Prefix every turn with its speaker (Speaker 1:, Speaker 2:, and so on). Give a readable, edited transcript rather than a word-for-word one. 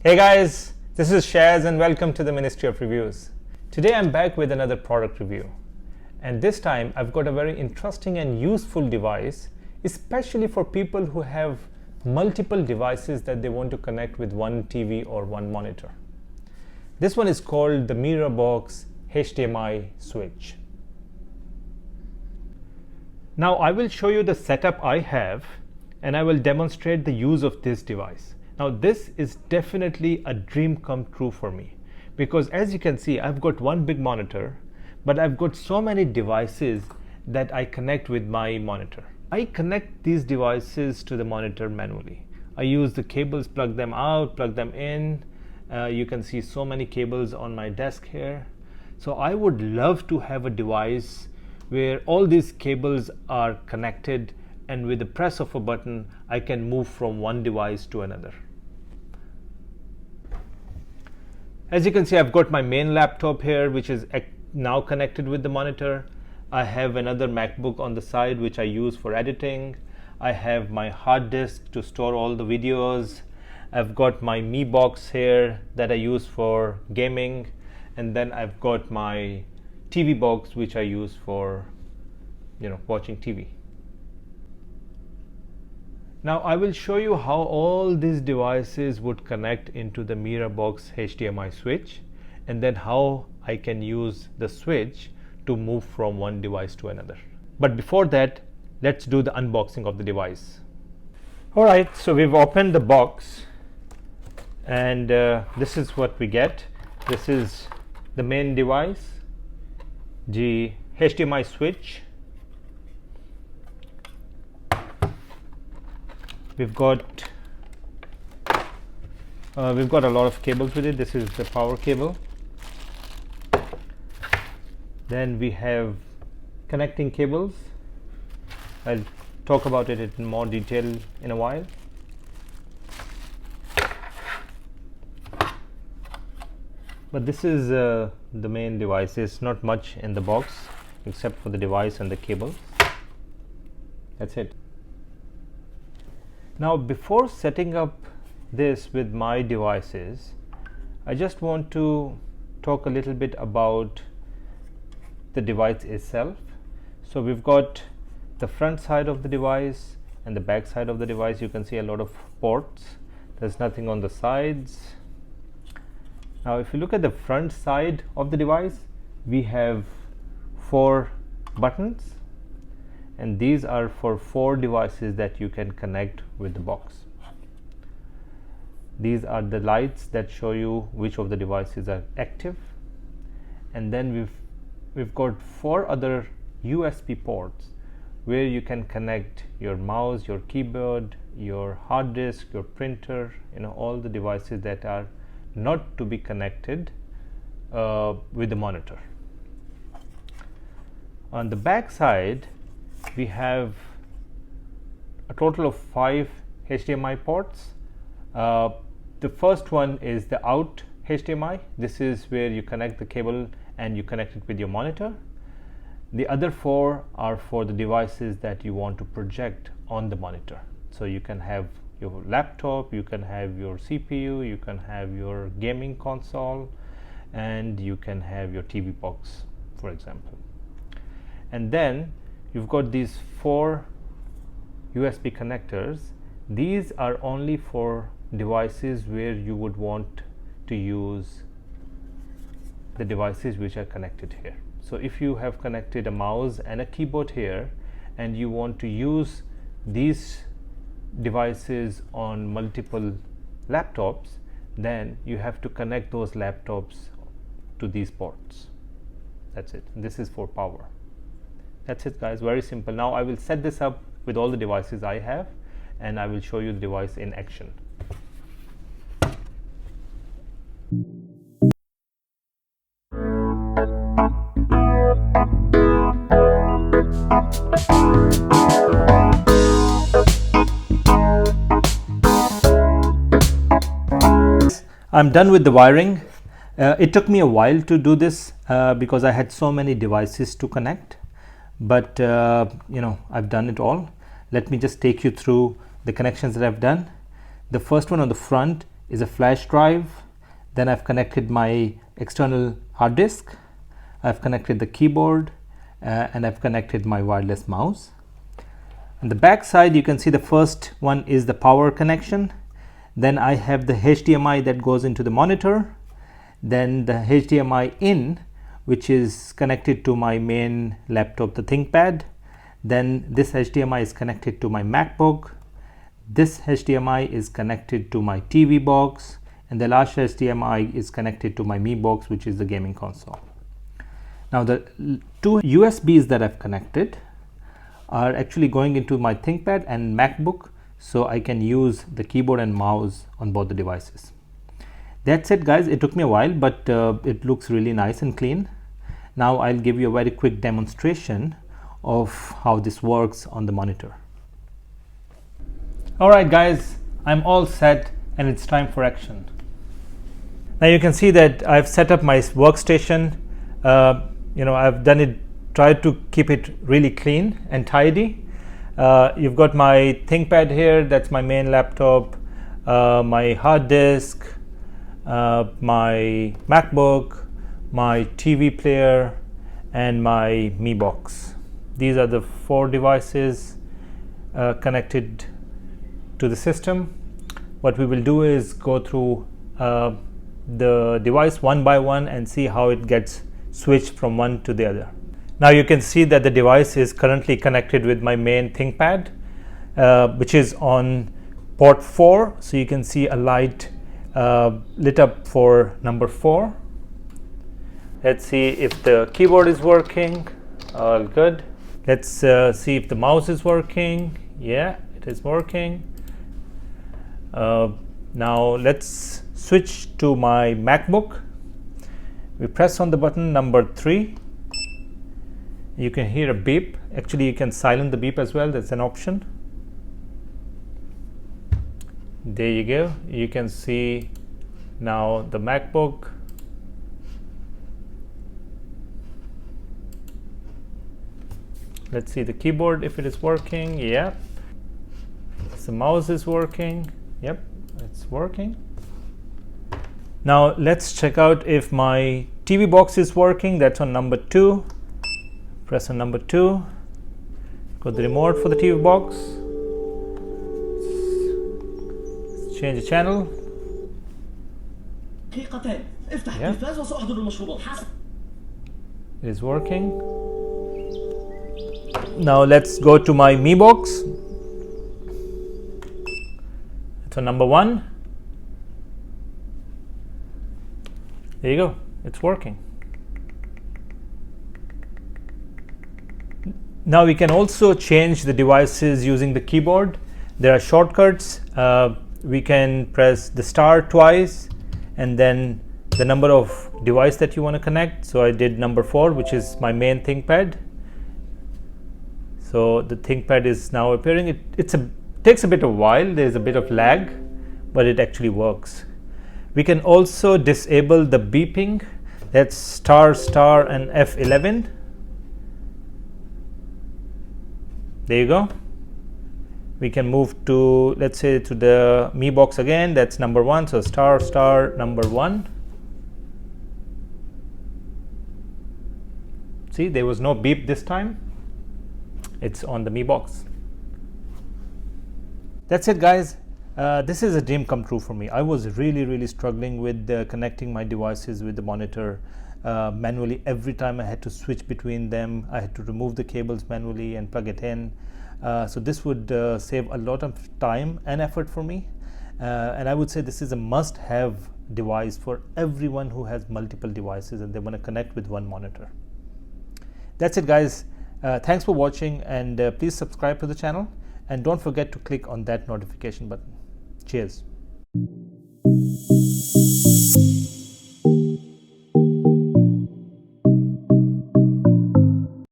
Speaker 1: Hey guys, this is Shaz and welcome to the Ministry of Reviews. Today I'm back with another product review, and this time I've got a very interesting and useful device, especially for people who have multiple devices that they want to connect with one TV or one monitor. This one is called the Mirabox HDMI Switch. Now I will show you the setup I have and I will demonstrate the use of this device. Now this is definitely a dream come true for me, because as you can see I've got one big monitor, but I've got so many devices that I connect with my monitor. I connect these devices to the monitor manually. I use the cables, plug them out, plug them in. You can see so many cables on my desk here. So I would love to have a device where all these cables are connected, and with the press of a button I can move from one device to another. As you can see, I've got my main laptop here, which is now connected with the monitor. I have another MacBook on the side which I use for editing. I have my hard disk to store all the videos. I've got my Mi box here that I use for gaming, and then I've got my TV box which I use for watching TV. Now I will show you how all these devices would connect into the Mirabox HDMI switch, and then how I can use the switch to move from one device to another. But before that, let's do the unboxing of the device. Alright, so we've opened the box, and this is what we get. This is the main device, the HDMI switch. We've got a lot of cables with it. This is the power cable. Then we have connecting cables. I'll talk about it in more detail in a while. But this is the main device. There's not much in the box except for the device and the cables. That's it. Now before setting up this with my devices, I just want to talk a little bit about the device itself. So we've got the front side of the device and the back side of the device. You can see a lot of ports. There's nothing on the sides. Now if you look at the front side of the device, we have 4 buttons, and these are for 4 devices that you can connect with the box. These are the lights that show you which of the devices are active, and then we've got 4 other USB ports where you can connect your mouse, your keyboard, your hard disk, your printer, all the devices that are not to be connected with the monitor. On the back side, we have a total of 5 HDMI ports. The first one is the out HDMI. This is where you connect the cable and you connect it with your monitor. The other 4 are for the devices that you want to project on the monitor. So you can have your laptop, you can have your CPU, you can have your gaming console, and you can have your TV box, for example. And then you've got these 4 USB connectors. These are only for devices where you would want to use the devices which are connected here. So if you have connected a mouse and a keyboard here, and you want to use these devices on multiple laptops, then you have to connect those laptops to these ports. That's it. This is for power. That's it, guys. Very simple. Now I will set this up with all the devices I have, and I will show you the device in action. I'm done with the wiring. It took me a while to do this because I had so many devices to connect, but I've done it all. Let me just take you through the connections that I've done. The first one on the front is a flash drive. Then I've connected my external hard disk. I've connected the keyboard and I've connected my wireless mouse. On the back side, you can see the first one is the power connection. Then I have the HDMI that goes into the monitor. Then the HDMI in, which is connected to my main laptop, the ThinkPad. Then this HDMI is connected to my MacBook. This HDMI is connected to my TV box, and the last HDMI is connected to my Mi box, which is the gaming console. Now the two USBs that I've connected are actually going into my ThinkPad and MacBook, so I can use the keyboard and mouse on both the devices. That's it, guys. It took me a while, but it looks really nice and clean. Now I'll give you a very quick demonstration of how this works on the monitor. Alright guys, I'm all set and it's time for action. Now you can see that I've set up my workstation. I've done it, tried to keep it really clean and tidy. You've got my ThinkPad here, that's my main laptop, my hard disk, my MacBook, my TV player, and my Mi box. These are the 4 devices connected to the system. What we will do is go through the device one by one and see how it gets switched from one to the other. Now you can see that the device is currently connected with my main ThinkPad, which is on port 4. So you can see a light lit up for number 4. Let's see if the keyboard is working. All good. Let's see if the mouse is working. Yeah, it is working. Now let's switch to my MacBook. We press on the button number 3. You can hear a beep. Actually, you can silence the beep as well. That's an option. There you go. You can see now the MacBook. Let's see the keyboard if it is working. Yeah. The mouse is working. Yep, it's working. Now let's check out if my TV box is working. That's on number 2. Press on number 2. Got the remote for the TV box. Let's change the channel. Yeah. It is working. Now let's go to my Mi box. It's on number 1. There you go. It's working. Now we can also change the devices using the keyboard. There are shortcuts. We can press the star twice and then the number of device that you want to connect. So I did number 4, which is my main ThinkPad. So the ThinkPad is now appearing. It takes a bit of a while. There's a bit of lag, but it actually works. We can also disable the beeping. That's star and F11. There you go. We can move to, let's say, to the Mi box again. That's number 1. So star number 1. See, there was no beep this time. It's on the Mi box. That's it, guys. This is a dream come true for me. I was really struggling with connecting my devices with the monitor manually. Every time I had to switch between them, I had to remove the cables manually and plug it in. So this would save a lot of time and effort for me. And I would say this is a must-have device for everyone who has multiple devices and they want to connect with one monitor. That's it, guys. Thanks for watching, and please subscribe to the channel and don't forget to click on that notification button. Cheers.